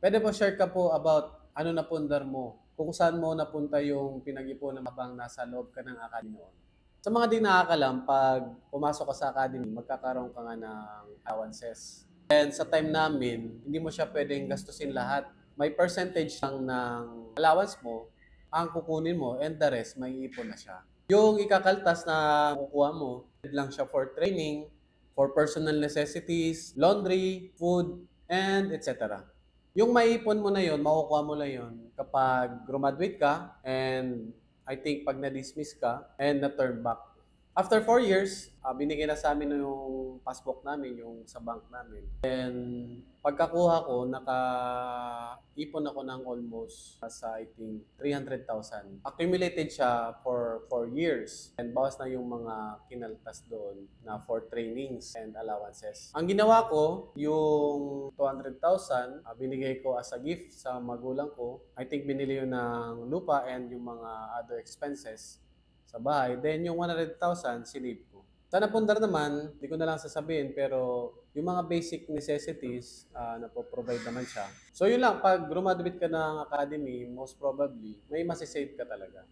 Puwede po share ka po about ano napundar mo, kung saan mo napunta yung pinag-ipunan habang nasa loob ka ng academy noon. Sa mga di nakakalam, 'pag pumasok ka sa academy, magkakaroon ka nga ng allowances. And sa time namin, hindi mo siya puwedeng gastusin lahat. May percentage lang ng allowance mo ang kukunin mo and the rest maiipon na siya. Yung ikakaltas na makukuha mo, lang siya for training, for personal necessities, laundry, food, and etc. Yung maiipon mo na yon, makukuha mo na yon kapag graduate ka and I think pag na-dismiss ka and na-turn back. After 4 years, binigyan na sa amin yung passbook namin, yung sa bank namin. And pagkakuha ko, nakaipon ako ng almost sa I think 300,000. Accumulated siya for 4 years. And bawas na yung mga kinaltas doon na for trainings and allowances. Ang ginawa ko, yung 200,000, binigay ko as a gift sa magulang ko. I think binili yun ng lupa and yung mga other expenses sa bahay. Then yung 100,000, sinave ko. Sa napundar naman, hindi ko na lang sasabihin, pero yung mga basic necessities, napoprovide naman siya. So yun lang, pag graduate ka ng academy, most probably, may masisave ka talaga.